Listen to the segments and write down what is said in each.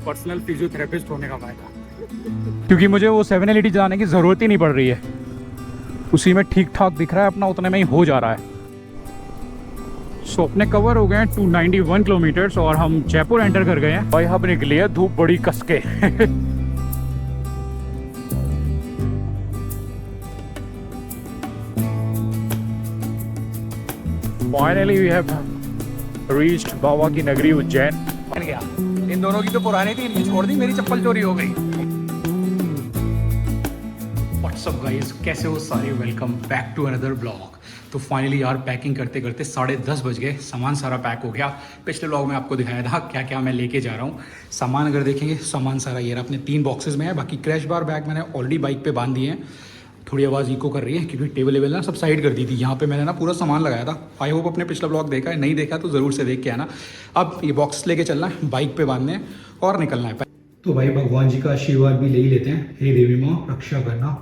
Personal physiotherapist होने का फायदा, क्योंकि मुझे वो 780 चलाने की ज़रूरत ही नहीं पड़ रही है, उसी में ठीक ठाक दिख रहा है अपना, उतने में ही हो जा रहा है। सो अपने कवर हो गए हैं 291 किलोमीटर्स और हम जयपुर एंटर कर गए हैं। भाई यहाँ पर निकली है धूप बड़ी कसके। फाइनली वी हैव रीच्ड बाबा की नगरी उज्जैन। गया इन दोनों की तो पुरानी थी, इनकी छोड़ दी, मेरी चप्पल चोरी हो गई। व्हाट्सअप गाइस, कैसे हो सारे, welcome back to another blog. तो फाइनली यार पैकिंग करते करते 10:30 बज गए, सामान सारा पैक हो गया। पिछले ब्लॉग में आपको दिखाया था क्या क्या मैं लेके जा रहा हूँ। सामान अगर देखेंगे, सामान सारा ये अपने 3 बॉक्सेस में है। बाकी क्रैश बार बैग मैंने ऑलरेडी बाइक पे बांध दिए हैं। थोड़ी आवाज़ इको कर रही है क्योंकि टेबल वेबल ना सब साइड कर दी थी। यहाँ पे मैंने ना पूरा सामान लगाया था। आई होप अपने पिछला ब्लॉग देखा है, नहीं देखा तो ज़रूर से देख के आना। अब ये बॉक्स लेके चलना है, बाइक पे बांधने हैं और निकलना है। तो भाई भगवान जी का आशीर्वाद भी ले ही लेते हैं। हे देवी माँ रक्षा करना।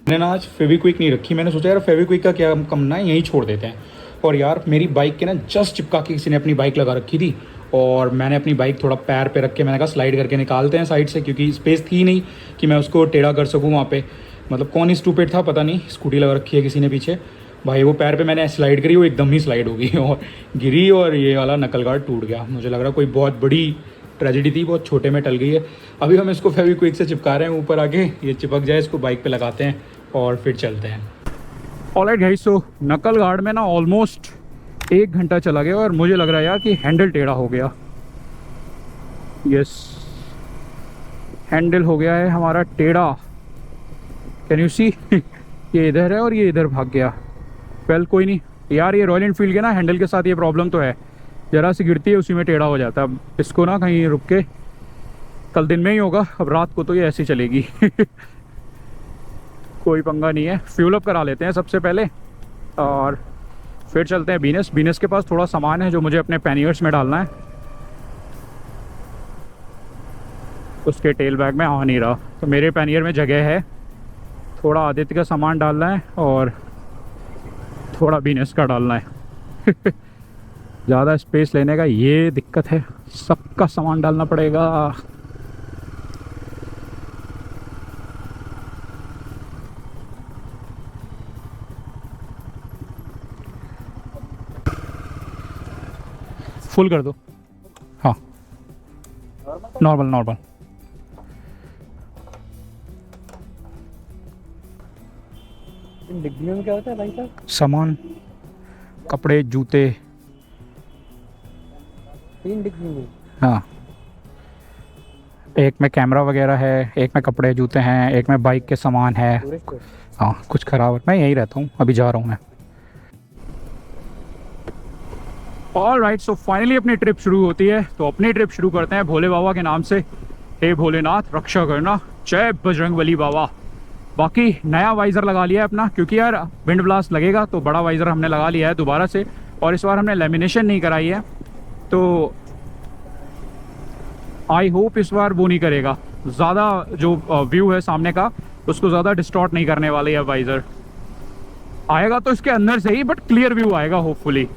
मैंने ना आज फेविक्विक नहीं रखी, मैंने सोचा यार फेविक्विक का क्या कमना है, यहीं छोड़ देते हैं। और यार मेरी बाइक के ना जस्ट चिपका के किसी ने अपनी बाइक लगा रखी थी और मैंने अपनी बाइक थोड़ा पैर पे रख के मैंने कहा स्लाइड करके निकालते हैं साइड से, क्योंकि स्पेस थी नहीं कि मैं उसको टेढ़ा कर सकूँ वहाँ पे। मतलब कौन ही स्टूपिड था पता नहीं, स्कूटी लगा रखी है किसी ने पीछे। भाई वो पैर पे मैंने स्लाइड करी, वो एकदम ही स्लाइड हो गई और गिरी और ये वाला नकल गार्ड टूट गया। मुझे लग रहा कोई बहुत बड़ी ट्रेजेडी थी, बहुत छोटे में टल गई है। अभी हम इसको फेविक्विक से चिपका रहे हैं ऊपर आके, ये चिपक जाए इसको बाइक पे लगाते हैं और फिर चलते हैं। ऑलराइट गाइस, सो नकल गार्ड में ना ऑलमोस्ट 1 घंटा चला गया और मुझे लग रहा है यार कि हैंडल टेढ़ा हो गया। यस, हैंडल हो गया है हमारा टेढ़ा। Can you see? ये इधर है और ये इधर भाग गया। वेल कोई नहीं यार, ये रॉयल एनफील्ड के ना हैंडल के साथ ये प्रॉब्लम तो है, ज़रा सी गिरती है उसी में टेढ़ा हो जाता है। अब इसको ना कहीं रुक के, कल दिन में ही होगा, अब रात को तो ये ऐसी चलेगी। कोई पंगा नहीं है, फ्यूल अप करा लेते हैं सबसे पहले और फिर चलते हैं बीनस। बीनस के पास थोड़ा सामान है जो मुझे अपने पैनियर्स में डालना है, उसके टेल बैग में आ नहीं रहा, तो मेरे पैनियर में जगह है। थोड़ा आदित्य का सामान डालना है और थोड़ा बीनस का डालना है। ज़्यादा स्पेस लेने का ये दिक्कत है, सबका सामान डालना पड़ेगा। फुल कर दो। हाँ नॉर्मल नॉर्मल। डिग्गियों में क्या होता है भाई साहब? सामान, कपड़े, जूते। 3 डिग्गी में? हाँ, एक में कैमरा वगैरह है, एक में कपड़े जूते हैं, एक में बाइक के सामान है। हाँ कुछ ख़राब है, मैं यहीं रहता हूँ, अभी जा रहा हूँ मैं। ऑलराइट, सो फाइनली अपनी ट्रिप शुरू होती है। तो अपनी ट्रिप शुरू करते हैं भोले बाबा के नाम से। हे भोलेनाथ रक्षा करना, जय बजरंगबली बाबा। बाकी नया वाइज़र लगा लिया है अपना, क्योंकि यार विंड ब्लास्ट लगेगा, तो बड़ा वाइज़र हमने लगा लिया है दोबारा से। और इस बार हमने लेमिनेशन नहीं कराई है, तो आई होप इस बार वो नहीं करेगा, ज़्यादा जो व्यू है सामने का उसको ज़्यादा डिस्टॉर्ट नहीं करने वाले है वाइज़र। आएगा तो इसके अंदर से ही, बट क्लियर व्यू आएगा होपफुली।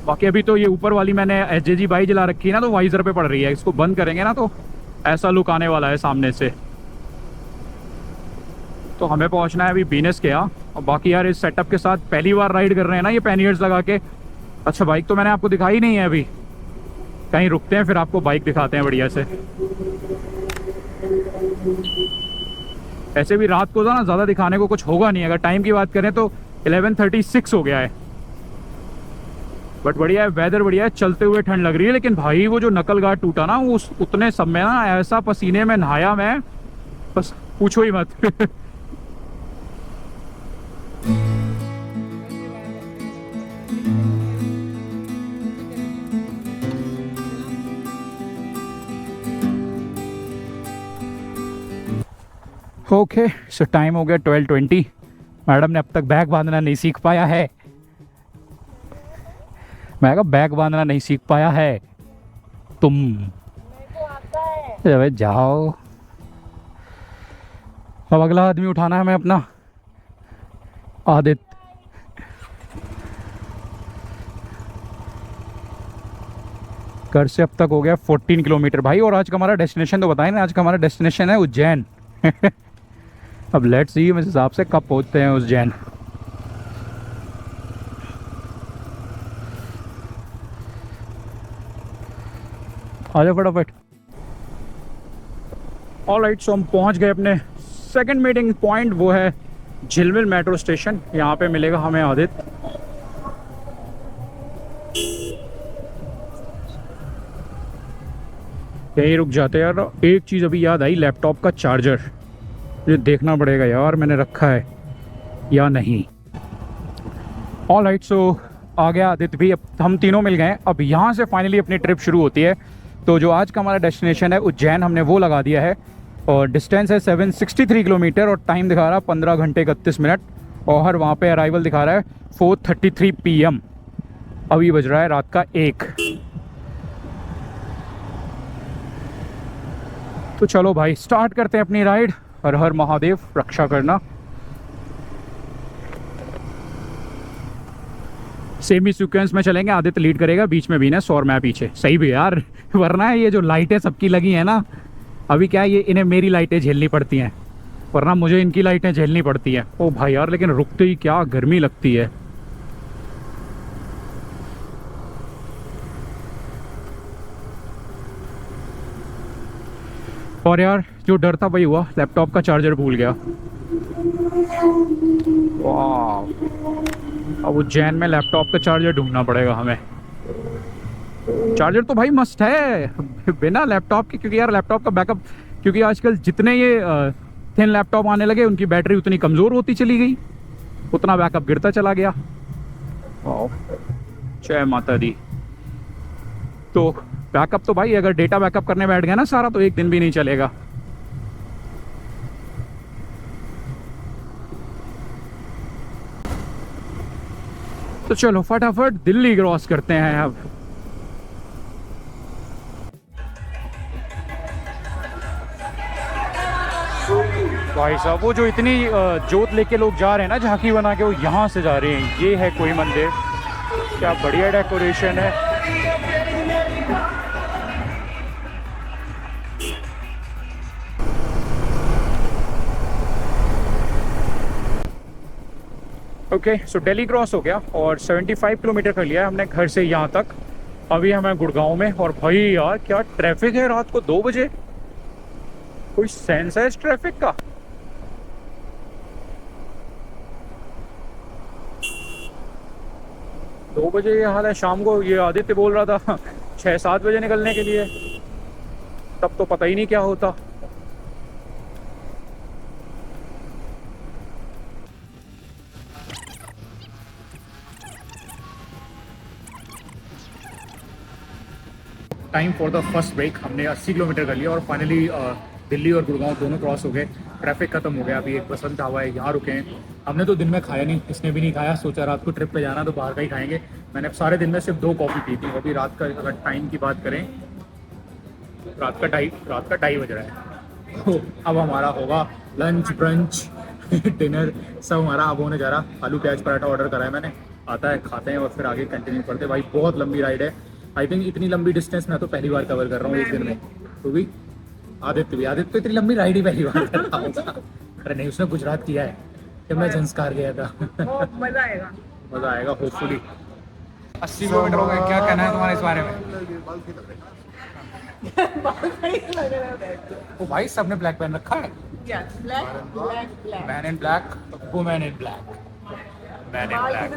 बाकी अभी तो ये ऊपर वाली मैंने HJG बाई जला रखी है ना, तो वाइज़र पे पड़ रही है। इसको बंद करेंगे ना तो ऐसा लुक आने वाला है सामने से। तो हमें पहुंचना है अभी बीनस के यहाँ। और बाकी यार इस सेटअप के साथ पहली बार राइड कर रहे हैं ना ये पैनियर्स लगा के। अच्छा बाइक तो मैंने आपको दिखाई नहीं है अभी, कहीं रुकते हैं फिर आपको बाइक दिखाते हैं बढ़िया से। ऐसे भी रात को ना ज़्यादा दिखाने को कुछ होगा नहीं। अगर टाइम की बात करें तो 11:36 हो गया है, बट बढ़िया है, वेदर बढ़िया है, चलते हुए ठंड लग रही है। लेकिन भाई वो जो नकल गार्ड टूटा ना, वो उतने समय ना ऐसा पसीने में नहाया मैं, बस पूछो ही मत। ओके, सो टाइम हो गया 12:20। मैडम ने अब तक बैग बांधना नहीं सीख पाया है। मैं कहा बैग बांधना नहीं सीख पाया है तुम। अबे जाओ, अब अगला आदमी उठाना है हमें अपना, आदित्य। घर से अब तक हो गया 14 किलोमीटर भाई। और आज का हमारा डेस्टिनेशन तो बताएं ना, आज का हमारा डेस्टिनेशन है उज्जैन। अब लेट्स सी इस हिसाब से कब पहुंचते हैं उज्जैन। आजा फटाफट। ऑलराइट, सो हम पहुंच गए अपने सेकंड मीटिंग पॉइंट, वो है झिलमिल मेट्रो स्टेशन। यहाँ पे मिलेगा हमें आदित्य। यहीं रुक जाते हैं यार। एक चीज़ अभी याद आई, लैपटॉप का चार्जर मुझे देखना पड़ेगा यार, मैंने रखा है या नहीं। ऑलराइट, सो आ गया आदित्य भी, अब हम तीनों मिल गए। अब यहाँ से फाइनली अपनी ट्रिप शुरू होती है। तो जो आज का हमारा डेस्टिनेशन है उज्जैन, हमने वो लगा दिया है। और डिस्टेंस है 763 किलोमीटर और टाइम दिखा रहा है 15 घंटे 31 मिनट। और वहाँ पे अराइवल दिखा रहा है 4:33 PM। अभी बज रहा है रात का 1। तो चलो भाई स्टार्ट करते हैं अपनी राइड। हर हर महादेव, रक्षा करना। सेम ही सीक्वेंस में चलेंगे, आदित्य लीड करेगा, बीच में भी ना सौर मैं पीछे। सही भी यार, वरना ये जो लाइटें सबकी लगी हैं ना, अभी क्या है, ये इन्हें मेरी लाइटें झेलनी पड़ती हैं, वरना मुझे इनकी लाइटें झेलनी पड़ती हैं। ओ भाई यार, लेकिन रुकते ही क्या गर्मी लगती है। और यार जो डर था वही हुआ, लैपटॉप का चार्जर भूल गया। वाह, अब उज्जैन में लैपटॉप का चार्जर ढूंढना पड़ेगा हमें। चार्जर तो भाई मस्ट है बिना लैपटॉप के, क्योंकि यार लैपटॉप का बैकअप, क्योंकि आजकल जितने ये थिन लैपटॉप आने लगे उनकी बैटरी उतनी कमज़ोर होती चली गई, उतना बैकअप गिरता चला गया। जय माता दी। तो बैकअप तो भाई अगर डेटा बैकअप करने बैठ गया ना सारा, तो एक दिन भी नहीं चलेगा। तो चलो फटाफट दिल्ली क्रॉस करते हैं अब। भाई साहब, वो जो इतनी जोत लेके लोग जा रहे हैं ना, झांकी बना के, वो यहाँ से जा रहे हैं। ये है कोई मंदिर, क्या बढ़िया डेकोरेशन है। ओके, सो दिल्ली क्रॉस हो गया और 75 किलोमीटर कर लिया है हमने घर से यहाँ तक। अभी हमें गुड़गांव में। और भाई यार क्या ट्रैफिक है रात को 2 बजे, कोई सेंस है इस ट्रैफिक का। दो बजे ये हाल है शाम को। ये आदित्य बोल रहा था 6-7 बजे निकलने के लिए, तब तो पता ही नहीं क्या होता। Time for the first break. हमने 80 किलोमीटर कर लिया और फाइनली दिल्ली और गुड़गांव दोनों क्रॉस हो गए। ट्रैफिक खत्म हो गया। अभी एक बसंत ढाबा है, यहाँ रुके हैं। हमने तो दिन में खाया नहीं, इसने भी नहीं खाया। सोचा रात को ट्रिप पे जाना तो बाहर का ही खाएंगे। मैंने सारे दिन में सिर्फ 2 कॉफ़ी पी थी। अभी रात का अगर टाइम की बात करें, रात का 2:30 बज रहा है। तो अब हमारा होगा लंच ब्रंच डिनर सब हमारा अब होने जा रहा। आलू प्याज पराठा ऑर्डर करा है मैंने, आता है खाते हैं और फिर आगे कंटिन्यू करते हैं। भाई बहुत लंबी राइड है। आई थिंक इतनी लंबी डिस्टेंस मैं तो पहली बार कवर कर रहा हूँ एक दिन में। तो भी आदित्य तो इतनी लंबी राइड ही पहली बार कर रहा हूँ। अरे नहीं, उसने गुजरात किया है जब मैं संस्कार गया था। मज़ा आएगा होपफुली। 80 किलोमीटर हो गए। क्या कहना है तुम्हारे इस बारे में? ओ भाई, सबने ब्लैक पहन रखा है। Man in black, women in black. Man in black.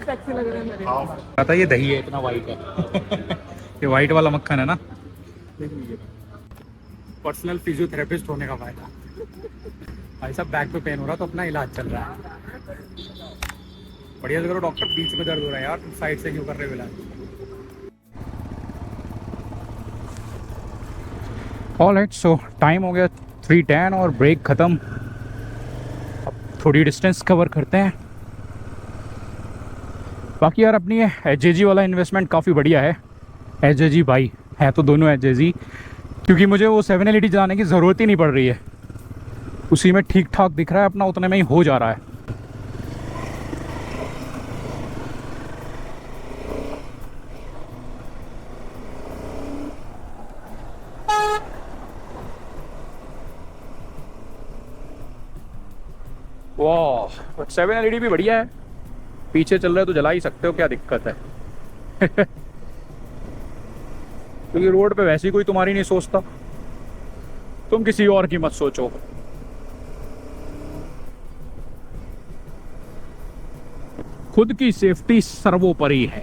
पता ये दही है, इतना वाइट है। ये वाइट वाला मक्खन है ना। पर्सनल फिजियोथेरेपिस्ट होने का फायदा। भाई साहब बैक पे पेन हो रहा तो अपना इलाज चल रहा है। बढ़िया से करो डॉक्टर, बीच में दर्द हो रहा है यार, तुम साइड से क्यों कर रहे हो इलाज? ऑलराइट, सो टाइम हो गया 3:10 और ब्रेक ख़त्म। अब थोड़ी डिस्टेंस कवर करते हैं। बाकी यार अपनी एचजेजी वाला इन्वेस्टमेंट काफ़ी बढ़िया है। एचजेजी भाई है तो दोनों एचजेजी, क्योंकि मुझे वो 780 चलाने की ज़रूरत ही नहीं पड़ रही है। उसी में ठीक ठाक दिख रहा है अपना, उतने में ही हो जा रहा है। वाह 7 LED भी बढ़िया है। पीछे चल रहे हो तो जला ही सकते हो, क्या दिक्कत है। क्योंकि रोड पे वैसे ही कोई तुम्हारी नहीं सोचता, तुम किसी और की मत सोचो। खुद की सेफ्टी सर्वोपरि है।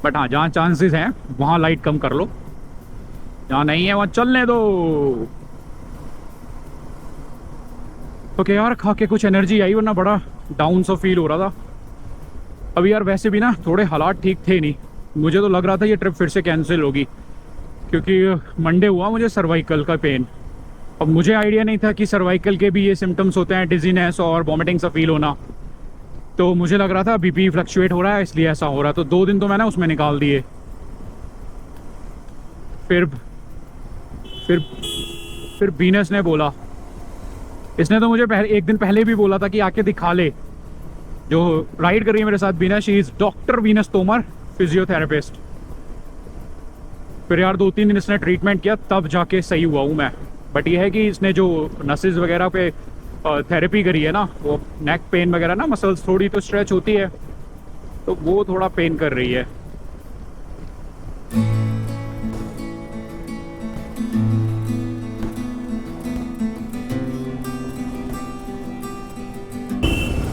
बट हाँ, जहाँ चांसेस हैं वहाँ लाइट कम कर लो, जहाँ नहीं है वहाँ चलने दो। ओके यार, खा के कुछ एनर्जी आई, वरना बड़ा डाउन सा फील हो रहा था। अभी यार वैसे भी ना थोड़े हालात ठीक थे नहीं, मुझे तो लग रहा था ये ट्रिप फिर से कैंसिल होगी, क्योंकि मंडे हुआ मुझे सर्वाइकल का पेन। अब मुझे आइडिया नहीं था कि सर्वाइकल के भी ये सिम्टम्स होते हैं, डिजीनेस और वॉमिटिंग सा फील होना। तो मुझे लग रहा था बीपी फ्लक्चुएट हो रहा है इसलिए ऐसा हो रहा है, तो 2 दिन तो मैंने उसमें निकाल दिए। फिर फिर फिर वीनस ने बोला, इसने तो मुझे एक दिन पहले भी बोला था कि आके दिखा ले। जो राइड कर रही है मेरे साथ Venus, she is doctor Venus Tomar, physiotherapist. फिर यार 2-3 दिन इसने ट्रीटमेंट किया, तब जाके सही हुआ हूँ मैं। बट ये है कि इसने जो नसेस वगैरह पे थेरेपी करी है ना, वो नेक पेन वगैरह ना, मसल्स थोड़ी तो स्ट्रेच होती है, तो वो थोड़ा पेन कर रही है।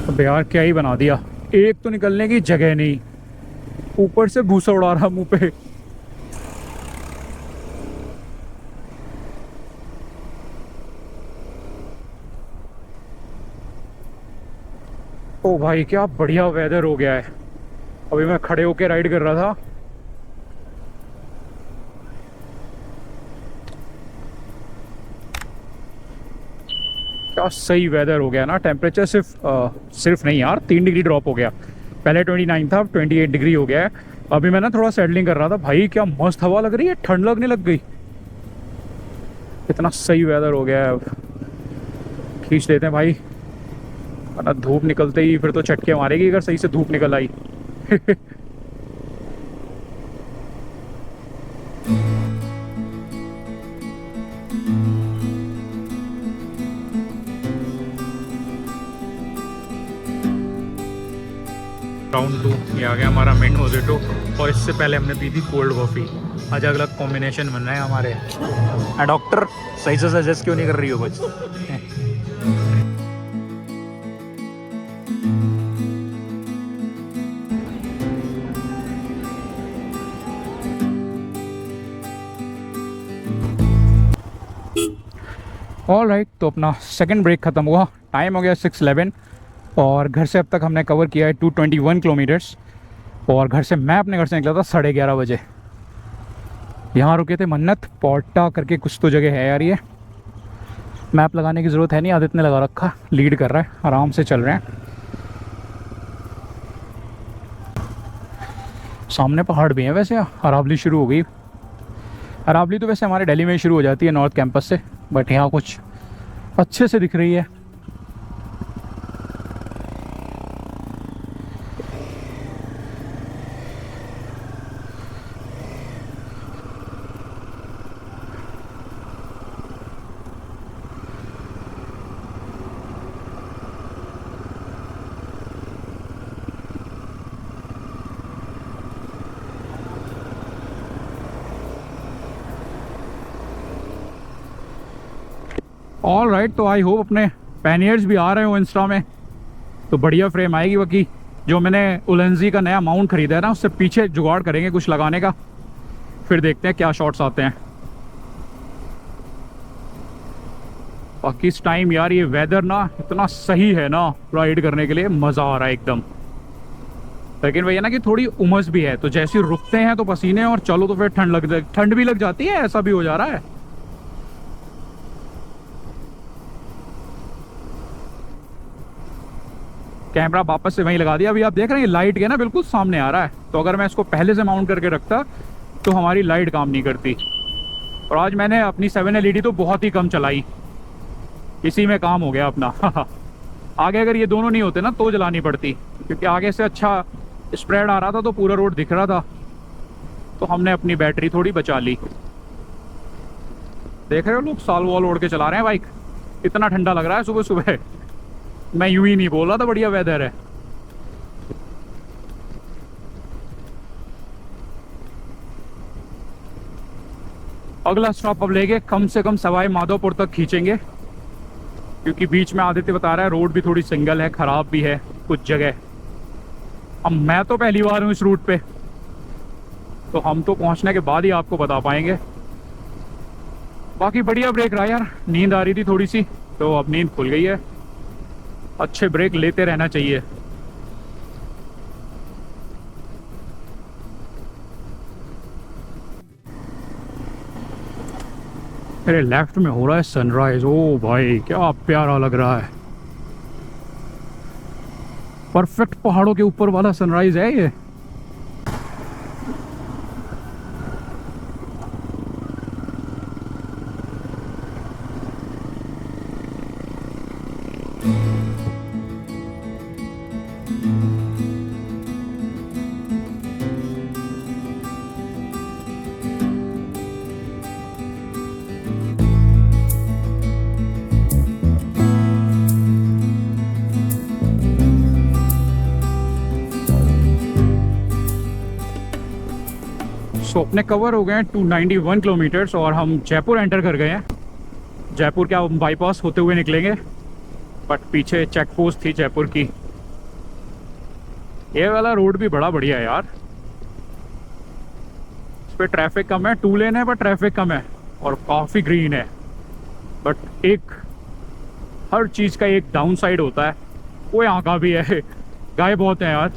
अब यार क्या ही बना दिया, एक तो निकलने की जगह नहीं, ऊपर से भूसा उड़ा रहा मुंह पे। ओ भाई क्या बढ़िया वेदर हो गया है। अभी मैं खड़े होके राइड कर रहा था, क्या सही वेदर हो गया ना। टेम्परेचर सिर्फ नहीं यार, 3 डिग्री ड्रॉप हो गया। पहले 29 था, अब 28 डिग्री हो गया है। अभी मैं ना थोड़ा सेटलिंग कर रहा था, भाई क्या मस्त हवा लग रही है, ठंड लगने लग गई। इतना सही वेदर हो गया है, अब खींच लेते हैं भाई, वरना धूप निकलते ही फिर तो चटके मारेगी अगर सही से धूप निकल आई। राउंड 2 ये आ गया हमारा मेन मोजिटो, और इससे पहले हमने पी थी कोल्ड कॉफ़ी। आज अलग कॉम्बिनेशन बन रहे हैं हमारे। डॉक्टर सही से सजेस्ट क्यों नहीं कर रही हो कुछ? ऑल राइट, तो अपना सेकंड ब्रेक ख़त्म हुआ, टाइम हो गया 6:11, और घर से अब तक हमने कवर किया है 221 किलोमीटर्स। और घर से मैं अपने घर से निकला था 11:30 बजे। यहाँ रुके थे मन्नत पोर्टा करके, कुछ तो जगह है यार। ये मैप लगाने की ज़रूरत है नहीं, आदित्य ने लगा रखा, लीड कर रहा है, आराम से चल रहे हैं। सामने पहाड़ भी हैं वैसे, अरावली शुरू हो गई। अरावली तो वैसे हमारे दिल्ली में शुरू हो जाती है नॉर्थ कैंपस से, बट यहाँ कुछ अच्छे से दिख रही है। ऑल राइट, तो आई होप अपने पैनियर्स भी आ रहे हो इंस्टा में, तो बढ़िया फ्रेम आएगी। बाकी जो मैंने उलेंजी का नया माउंट खरीदा है ना, उससे पीछे जुगाड़ करेंगे कुछ लगाने का, फिर देखते हैं क्या शॉट्स आते हैं। बाकी इस टाइम यार ये वेदर ना इतना सही है ना, राइड करने के लिए मज़ा आ रहा है एकदम। लेकिन भैया ना कि थोड़ी उमस भी है, तो जैसे ही रुकते हैं तो पसीने, और चलो तो फिर ठंड भी लग जाती है, ऐसा भी हो जा रहा है। कैमरा वापस से वहीं लगा दिया। अभी आप देख रहे हैं लाइट के ना बिल्कुल सामने आ रहा है, तो अगर मैं इसको पहले से माउंट करके रखता तो हमारी लाइट काम नहीं करती। और आज मैंने अपनी 7 LED तो बहुत ही कम चलाई, इसी में काम हो गया अपना। आगे अगर ये दोनों नहीं होते ना तो जलानी पड़ती, क्योंकि आगे से अच्छा स्प्रेड आ रहा था तो पूरा रोड दिख रहा था, तो हमने अपनी बैटरी थोड़ी बचा ली। देख रहे हो लोग साल वॉल ओढ़ के चला रहे हैं बाइक, इतना ठंडा लग रहा है सुबह सुबह। मैं यूं ही नहीं बोल रहा था बढ़िया वेदर है। अगला स्टॉप अब लेके कम से कम सवाई माधोपुर तक खींचेंगे, क्योंकि बीच में आदित्य बता रहा है रोड भी थोड़ी सिंगल है, खराब भी है कुछ जगह। अब मैं तो पहली बार हूँ इस रूट पे, तो हम तो पहुंचने के बाद ही आपको बता पाएंगे। बाकी बढ़िया ब्रेक रहा यार, नींद आ रही थी थोड़ी सी, तो अब नींद खुल गई है। अच्छे ब्रेक लेते रहना चाहिए। मेरे लेफ्ट में हो रहा है सनराइज। ओ भाई क्या प्यारा लग रहा है, परफेक्ट पहाड़ों के ऊपर वाला सनराइज है ये। सो अपने कवर हो गए हैं 291 किलोमीटर्स और हम जयपुर एंटर कर गए हैं। जयपुर क्या बाईपास होते हुए निकलेंगे, बट पीछे चेक पोस्ट थी जयपुर की। ये वाला रोड भी बड़ा बढ़िया है यार, इस पे ट्रैफिक कम है, 2 लेन है पर ट्रैफिक कम है और काफ़ी ग्रीन है। बट एक हर चीज़ का एक डाउन साइड होता है, वो यहाँ का भी है। गाय बहुत है यार,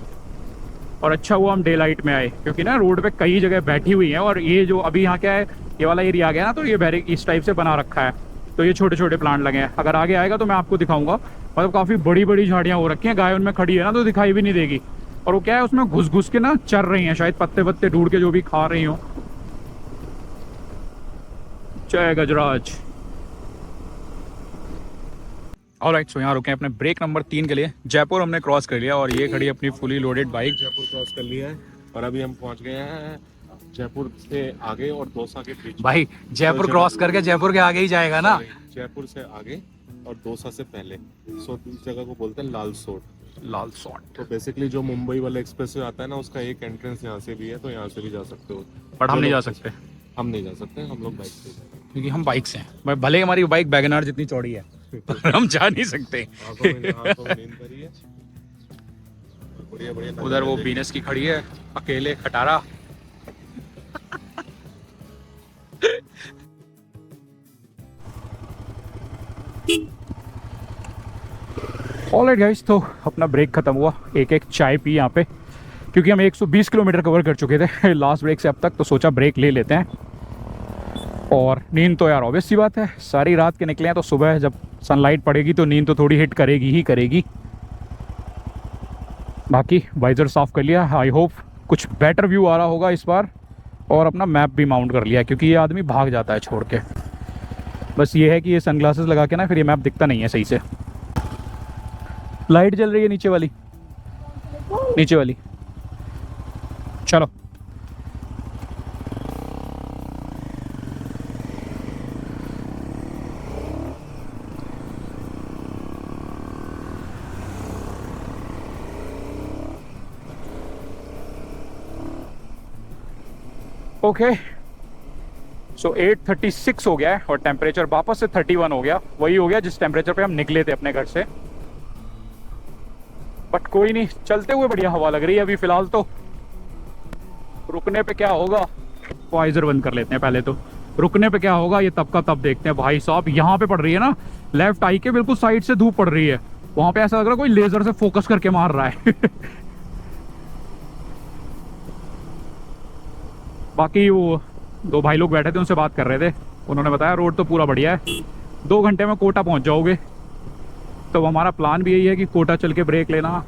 और अच्छा हुआ हम डे लाइट में आए, क्योंकि ना रोड पे कई जगह बैठी हुई हैं। और ये जो अभी यहाँ क्या है, ये वाला एरिया आ गया ना, तो ये बैरिक इस टाइप से बना रखा है, तो ये छोटे छोटे प्लांट लगे हैं। अगर आगे आएगा तो मैं आपको दिखाऊंगा, मतलब काफ़ी बड़ी बड़ी झाड़ियाँ हो रखी हैं। गाय उनमें खड़ी है ना, तो दिखाई भी नहीं देगी। और वो क्या है, उसमें घुस घुस के ना चर रही हैं, शायद पत्ते पत्ते ढूंढ के जो भी खा रही हो। जय गजराज। ऑलराइट, सो यहाँ रुके हैं अपने ब्रेक नंबर 3 के लिए। जयपुर हमने क्रॉस कर लिया और ये खड़ी अपनी fully loaded bike. Jaipur cross कर लिया है और अभी हम पहुंच गए हैं जयपुर से आगे और दौसा के बीच। भाई जयपुर क्रॉस करके जयपुर के आगे ही जाएगा ना? जयपुर से आगे और दौसा से पहले। सो इस जगह को बोलते हैं लाल सोट। लाल सोट। तो बेसिकली जो मुंबई वाला एक्सप्रेस आता है ना, उसका एक एंट्रेंस यहाँ से भी है, तो यहाँ से भी जा सकते हो। बट हम नहीं जा सकते। हम नहीं जा सकते, हम लोग बाइक से जाएंगे, क्योंकि हम बाइक से हैं। भले हमारी बाइक वैगनआर जितनी चौड़ी है पर हम जा नहीं सकते। उधर वो बीनस की खड़ी है अकेले खटारा। ऑलराइट गाइस, तो अपना ब्रेक खत्म हुआ। एक एक चाय पी यहाँ पे, क्योंकि हम 120 किलोमीटर कवर कर चुके थे लास्ट ब्रेक से अब तक, तो सोचा ब्रेक ले लेते हैं। और नींद तो यार ऑब्वियस सी बात है, सारी रात के निकले हैं, तो सुबह जब सनलाइट पड़ेगी तो नींद तो थोड़ी हिट करेगी ही करेगी। बाकी वाइजर साफ़ कर लिया, आई होप कुछ बेटर व्यू आ रहा होगा इस बार। और अपना मैप भी माउंट कर लिया, क्योंकि ये आदमी भाग जाता है छोड़ के। बस ये है कि ये सनग्लासेस लगा के ना फिर ये मैप दिखता नहीं है सही से। लाइट जल रही है नीचे वाली, नीचे वाली। चलो ओके। सो 8:36 हो गया है और टेम्परेचर वापस से 31 हो गया, वही हो गया जिस टेम्परेचर पे हम निकले थे अपने घर से। बट कोई नहीं, चलते हुए बढ़िया हवा लग रही है अभी फिलहाल। तो रुकने पे क्या होगा, वाइजर बंद कर लेते हैं पहले। तो रुकने पे क्या होगा ये तब का तब देखते हैं। भाई साहब यहाँ पे पड़ रही है ना, लेफ्ट आई के बिल्कुल साइड से धूप पड़ रही है, वहां पे ऐसा लग रहा है कोई लेजर से फोकस करके मार रहा है। बाकी वो 2 भाई लोग बैठे थे, उनसे बात कर रहे थे, उन्होंने बताया रोड तो पूरा बढ़िया है, 2 घंटे में कोटा पहुंच जाओगे। तो हमारा प्लान भी यही है कि कोटा चल के ब्रेक लेना।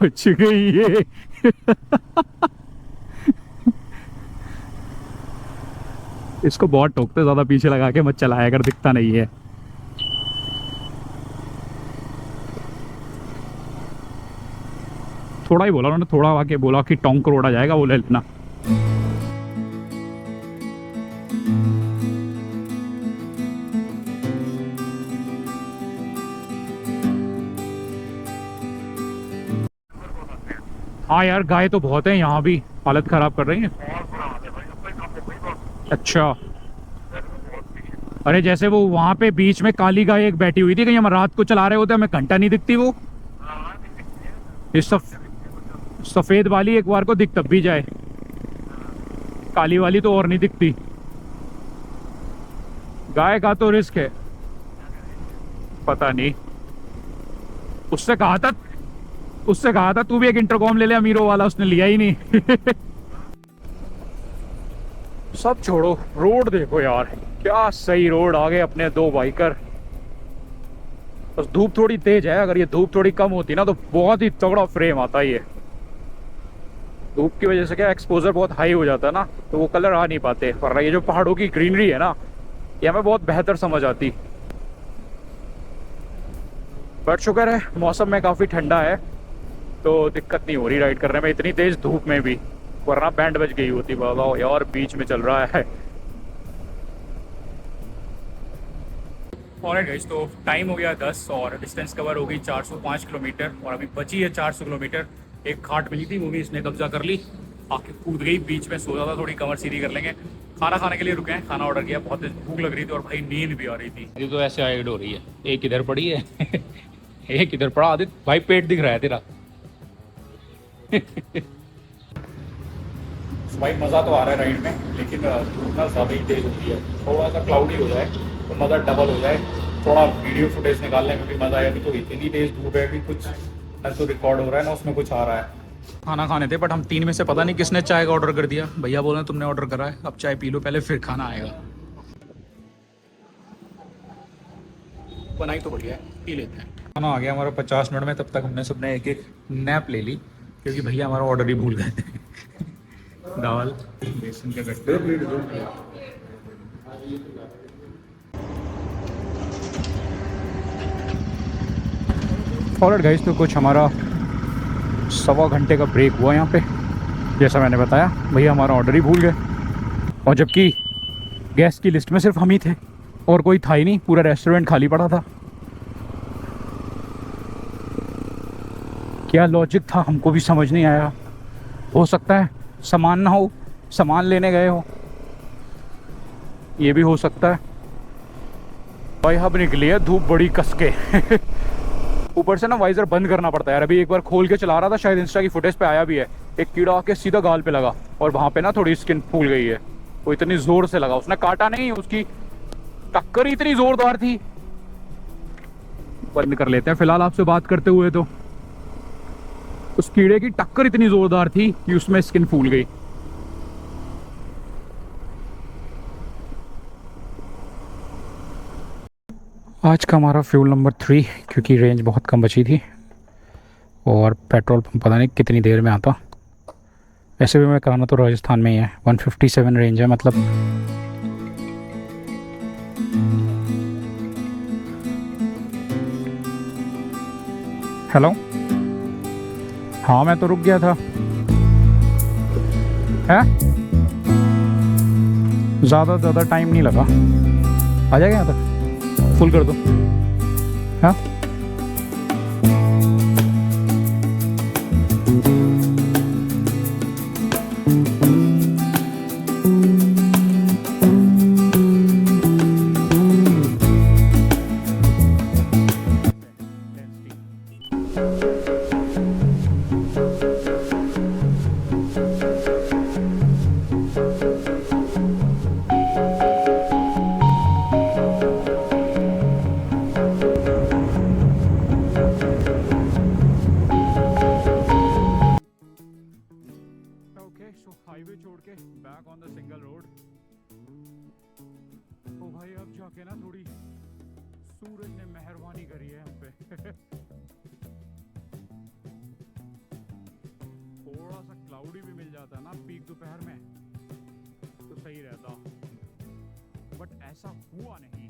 बच गई ये। इसको बहुत टोकते, ज्यादा पीछे लगा के मत चलाया अगर दिखता नहीं है। थोड़ा ही बोला उन्होंने, थोड़ा आके बोला कि टोंक रोड आ जाएगा, वो ले लेना। हाँ यार, गाय तो बहुत है यहाँ भी, हालत खराब कर रही है। अच्छा, अरे जैसे वो वहां पे बीच में काली गाय एक बैठी हुई थी, कहीं हम रात को चला रहे होते हमें घंटा नहीं दिखती वो। इस सफेद वाली एक बार को दिख तब भी जाए, काली वाली तो और नहीं दिखती। गाय का तो रिस्क है, पता नहीं। उससे कहा था तू भी एक इंटरकॉम ले ले अमीरों वाला, उसने लिया ही नहीं। सब छोड़ो, रोड देखो यार, क्या सही रोड, आ गए अपने दो बाइकर। बस धूप थोड़ी तेज है, अगर ये धूप थोड़ी कम होती ना तो बहुत ही तगड़ा फ्रेम आता है ये। धूप की वजह से क्या एक्सपोजर बहुत हाई हो जाता है ना, तो वो कलर आ नहीं पाते। पर ये जो पहाड़ों की ग्रीनरी है ना, ये हमें बहुत बेहतर समझ आती। बट शुक्र है मौसम में काफ़ी ठंडा है, तो दिक्कत नहीं हो रही राइड करने में इतनी तेज धूप में भी, वरना बैंड बज गई होती बाबा यार, बीच में चल रहा है। ऑलराइट गाइस, तो टाइम हो गया 10 और डिस्टेंस कवर हो गई 405 किलोमीटर, और अभी बची है 400 किलोमीटर। एक खाट मिली थी, वो भी इसने कब्जा कर ली, आके कूद गई, बीच में सो जाता, थोड़ी कमर सीधी कर लेंगे। खाना खाने के लिए रुके हैं, खाना ऑर्डर किया, बहुत तेज भूख लग रही थी और भाई नींद भी आ रही थी। ये तो ऐसे हाइड हो रही है, एक इधर पड़ी है एक इधर पड़ा। आदित्य भाई पेट दिख रहा है तेरा। भाई मज़ा तो आ रहा है राइड में, लेकिन धूप ना ज़्यादा ही तेज होती है। थोड़ा सा क्लाउडी हो जाए तो मज़ा डबल हो जाए, थोड़ा वीडियो फुटेज निकालने में भी मज़ा आया। अभी तो इतनी तेज धूप है कि कुछ ना तो रिकॉर्ड हो रहा है ना उसमें कुछ आ रहा है। खाना खाने थे, बट हम तीन में से पता नहीं किसने चाय का ऑर्डर कर दिया। भैया बोल रहे हैं तुमने ऑर्डर करा है, अब चाय पी लो पहले फिर खाना आएगा। बनाई तो बढ़िया है, पी लेते हैं। खाना आ गया हमारा 50 मिनट में, तब तक हमने सबने एक एक नैप ले ली, क्योंकि भैया हमारा ऑर्डर ही भूल गए थे। दाल, बेसन के गट्टे। ऑलराइट गाइस, तो कुछ हमारा 1.25 घंटे का ब्रेक हुआ यहाँ पे। जैसा मैंने बताया, भैया हमारा ऑर्डर ही भूल गए, और जबकि गेस्ट की लिस्ट में सिर्फ हम ही थे और कोई था ही नहीं, पूरा रेस्टोरेंट खाली पड़ा था। क्या लॉजिक था हमको भी समझ नहीं आया। हो सकता है सामान ना हो, सामान लेने गए हो, ये भी हो सकता है। भाई अब निकली है धूप बड़ी कस के। ऊपर से ना वाइजर बंद करना पड़ता है यार। अभी एक बार खोल के चला रहा था, शायद इंस्टा की फुटेज पे आया भी है, एक कीड़ा आके सीधा गाल पे लगा और वहाँ पे ना थोड़ी स्किन फूल गई है। वो इतनी जोर से लगा, उसने काटा नहीं, उसकी टक्कर ही इतनी जोरदार थी। बंद कर लेते हैं फिलहाल आपसे बात करते हुए। तो उस कीड़े की टक्कर इतनी जोरदार थी कि उसमें स्किन फूल गई। आज का हमारा फ्यूल नंबर 3, क्योंकि रेंज बहुत कम बची थी और पेट्रोल पंप पता नहीं कितनी देर में आता। वैसे भी मैं कराना तो राजस्थान में ही है, 157 रेंज है मतलब। हेलो, हाँ मैं तो रुक गया था। है ज़्यादा टाइम नहीं लगा, आ जाएगा यहाँ तक, फुल कर दो। हाँ हाईवे छोड़ के back on the single road. ओ भाई अब जाके ना थोड़ी सूरज ने मेहरबानी करी है हम पे। थोड़ा सा क्लाउडी भी मिल जाता ना पीक दोपहर में तो सही रहता, बट ऐसा हुआ नहीं।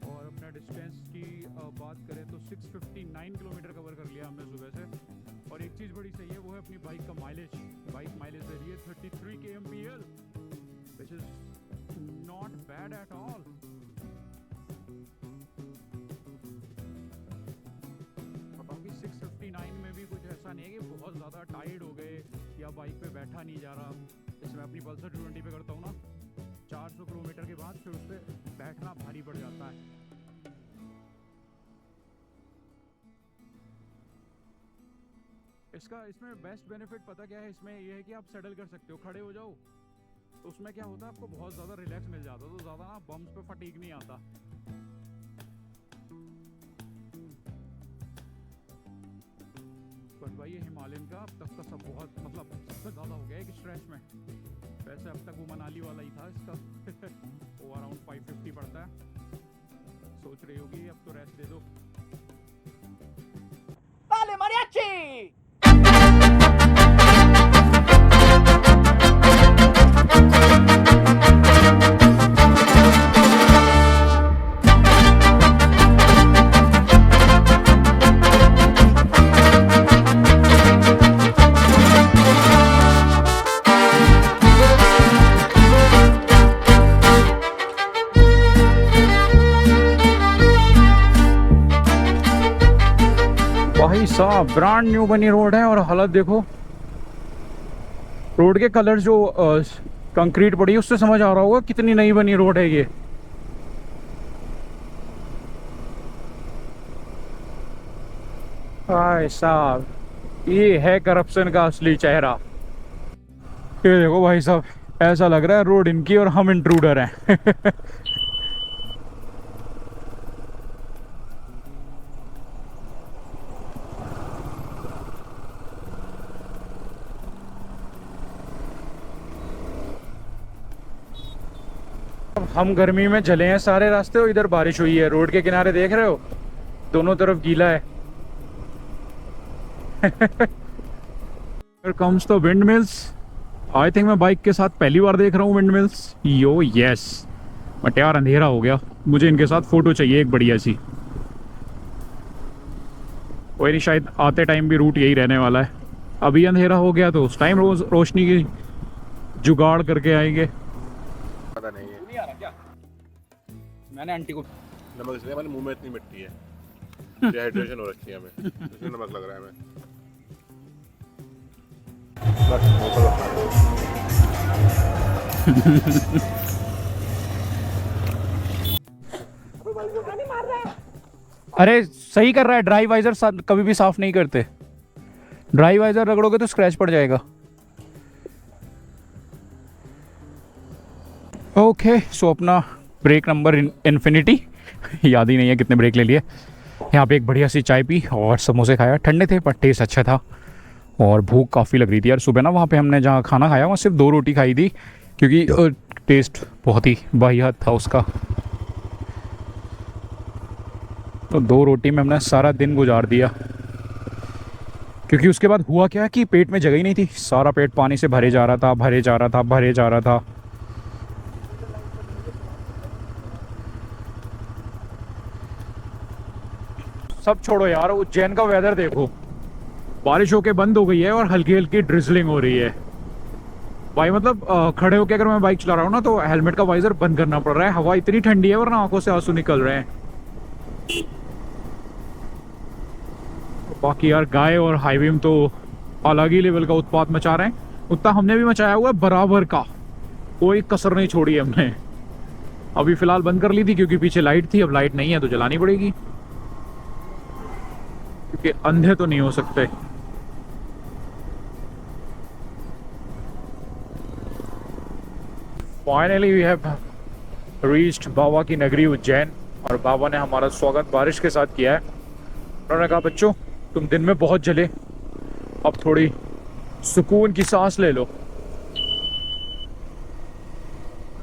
और अपना डिस्टेंस की बात करें तो 659 किलोमीटर कवर कर लिया हमने सुबह से। और एक चीज़ बड़ी सही है, वो है अपनी बाइक का माइलेज। बाइक माइलेज दे रही है 33 kmpl, which is not bad at all. बाकी 659 में भी कुछ ऐसा नहीं है कि बहुत ज़्यादा टायर्ड हो गए या बाइक पे बैठा नहीं जा रहा। इसमें अपनी पल्सर 220 पे करता हूँ ना, 400 किलोमीटर के बाद फिर उस पर बैठना भारी पड़ जाता है। इसमें बेस्ट बेनिफिट पता क्या है, इसमें यह है कि आप सेटल कर सकते हो, खड़े हो जाओ तो उसमें क्या होता है, आपको बहुत ज़्यादा रिलैक्स मिल जाता है, तो ज़्यादा ना बम्स पे फटीग नहीं आता। बट भाई ये हिमालयन का अब तक का सब बहुत मतलब सबसे ज़्यादा हो गया है एक स्ट्रेच में। वैसे अब तक वो मनाली वाला ही था इसका वो अराउंड 550 पड़ता है। सोच रही होगी अब तो रेस्ट दे दो। ¡Dale, mariachi! भाई साहब ब्रांड न्यू बनी रोड है और हालत देखो। रोड के कलर जो कंक्रीट पड़ी है उससे समझ आ रहा होगा कितनी नई बनी रोड है ये। भाई साहब ये है करप्शन का असली चेहरा। ये देखो भाई साहब, ऐसा लग रहा है रोड इनकी और हम इंट्रूडर हैं हम गर्मी में जले हैं सारे रास्ते और इधर बारिश हुई है। रोड के किनारे देख रहे हो, दोनों तरफ गीला है Here comes the windmills. I think मैं बाइक के साथ पहली बार देख रहा हूँ विंडमिल्स। यो यस, बट यार अंधेरा हो गया, मुझे इनके साथ फोटो चाहिए एक बढ़िया सी। कोई नहीं, शायद आते टाइम भी रूट यही रहने वाला है। अभी अंधेरा हो गया तो उस टाइम रोज रोशनी की जुगाड़ करके आएंगे। पता नहीं है, नहीं आ रहा क्या? मैंने आंटी को नमक इसलिए हमारे मुंह में इतनी मिट्टी है, डिहाइड्रेशन हो रखी है हमें, इसलिए नमक लग रहा है हमें। बस अरे सही कर रहा है, ड्राई वाइजर कभी भी साफ नहीं करते। ड्राई वाइजर रगड़ोगे तो स्क्रैच पड़ जाएगा। ओके सो अपना ब्रेक नंबर इन्फिनिटी याद ही नहीं है कितने ब्रेक ले लिए। यहाँ पे एक बढ़िया सी चाय पी और समोसे खाया, ठंडे थे पर टेस्ट अच्छा था और भूख काफ़ी लग रही थी यार। सुबह ना वहाँ पे हमने जहाँ खाना खाया वहाँ सिर्फ 2 रोटी खाई थी क्योंकि टेस्ट बहुत ही वाहियात था उसका। तो 2 रोटी में हमने सारा दिन गुजार दिया क्योंकि उसके बाद हुआ क्या कि पेट में जगह ही नहीं थी, सारा पेट पानी से भरे जा रहा था, भरे जा रहा था, भरे जा रहा था। सब छोड़ो यार, उज्जैन का वेदर देखो, बारिश होके बंद हो गई है और हल्की हल्की ड्रिजलिंग हो रही है भाई। मतलब खड़े होके अगर मैं बाइक चला रहा हूँ ना तो हेलमेट का वाइजर बंद करना पड़ रहा है, हवा इतनी ठंडी है वरना आंखों से आंसू निकल रहे हैं। बाकी यार गाय और हाईवे में तो अलग ही लेवल का उत्पात मचा रहे हैं, उतना हमने भी मचाया हुआ है बराबर का, कोई कसर नहीं छोड़ी हमने। अभी फिलहाल बंद कर ली थी क्योंकि पीछे लाइट थी, अब लाइट नहीं है तो जलानी पड़ेगी क्योंकि अंधे तो नहीं हो सकते। फाइनली वी हैव रीच्ड बाबा की नगरी उज्जैन और बाबा ने हमारा स्वागत बारिश के साथ किया है। उन्होंने कहा बच्चों तुम दिन में बहुत जले, अब थोड़ी सुकून की सांस ले लो।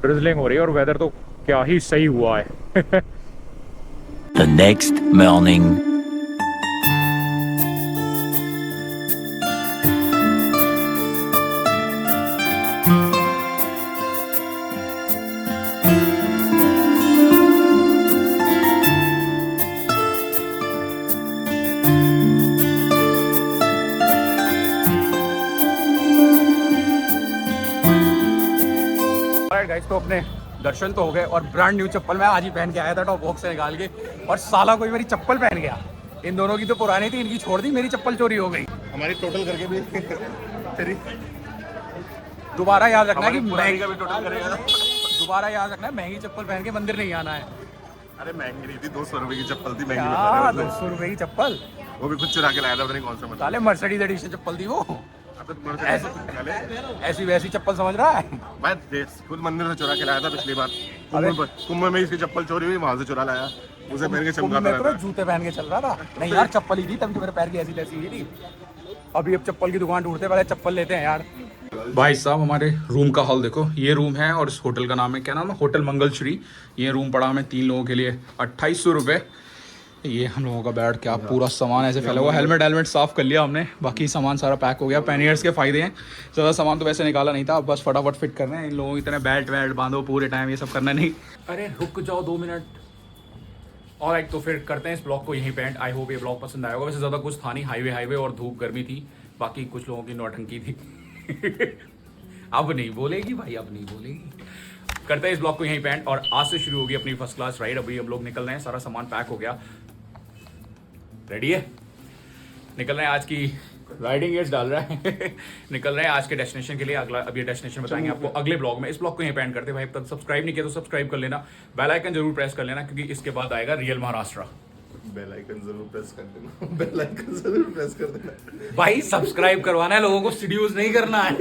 ड्रिजलिंग हो रही है और वेदर तो क्या ही सही हुआ है The next morning. गाइस तो अपने दर्शन तो हो गए और ब्रांड न्यू चप्पल मैं आज ही पहन के आया था टॉप बॉक्स से निकाल के, और साला कोई मेरी चप्पल पहन गया। इन दोनों की तो पुरानी थी, इनकी छोड़ दी, मेरी चप्पल चोरी हो गई। हमारी टोटल करके भी तेरी दोबारा याद रखना कि पुरानी का भी टोटल करेगा। दोबारा याद रखना महंगी चप्पल पहन के मंदिर नहीं आना है। अरे महंगी नहीं थी, 200 रुपए की चप्पल थी, महंगी क्या बता रहे हो। 200 रुपए की चप्पल, वो भी खुद चुरा के लाया था, पता नहीं कौन सा मतलब। साले मर्सिडीज एडिशन चप्पल थी वो, अब तो तुम्हारे से ऐसी वैसी चप्पल समझ रहा है। मैं खुद मंदिर से चुरा के लाया था पिछली बार। कुंभ में इसकी चप्पल चोरी हुई, वहां से चुरा लाया, उसे पहन के चमकाता मैं तो रहता। जूते पहन के चल रहा था। नहीं यार चप्पल ही थी, तभी तो मेरे पैर की ऐसी तैसी हुई थी। अभी अब चप्पल की दुकान ढूंढते, पहले चप्पल लेते हैं यार। भाई साहब हमारे रूम का हॉल देखो, ये रूम है और इस होटल का नाम है, क्या नाम है, होटल मंगलश्री। ये रूम पड़ा हमें 3 लोगों के लिए 2800 रुपये। ये हम लोगों का बेड, क्या पूरा सामान ऐसे फैला हुआ। हेलमेट साफ कर लिया हमने, बाकी सामान सारा पैक हो गया। पैनियर्स के फायदे हैं, ज़्यादा सामान तो वैसे निकाला नहीं था, बस फटाफट फिट करना है। इन लोगों की तरह बेल्ट वेल्ट बांधो पूरे टाइम, ये सब करना नहीं। अरे रुक जाओ 2 मिनट। ऑलराइट, तो फिर करते हैं इस ब्लॉग को यहीं पे एंड। आई होप ये ब्लॉग पसंद आया होगा। वैसे ज़्यादा कुछ था नहीं, हाईवे और धूप गर्मी थी, बाकी कुछ लोगों की नौटंकी थी। अब नहीं बोलेगी भाई, अब नहीं बोलेगी। करते हैं इस ब्लॉग को यहीं पे एंड, और आज से शुरू होगी अपनी फर्स्ट क्लास राइड। अभी हम लोग निकल रहे हैं, सारा सामान पैक हो गया, रेडी है, निकल रहे हैं। आज की राइडिंग गेट्स डाल रहा है। निकल रहे हैं आज के डेस्टिनेशन के लिए। अगला अब ये डेस्टिनेशन बताएंगे आपको अगले ब्लॉग में। इस ब्लॉग को यहीं पे एंड करते हैं। भाई अब तक सब्सक्राइब नहीं किया तो सब्सक्राइब कर लेना, बेल आइकन जरूर प्रेस कर लेना, क्योंकि इसके बाद आएगा रियल महाराष्ट्र। बेल आइकन जरूर प्रेस कर देना, बेल आइकन जरूर प्रेस कर देना भाई सब्सक्राइब करवाना है लोगों को, सीड्यूस नहीं करना है।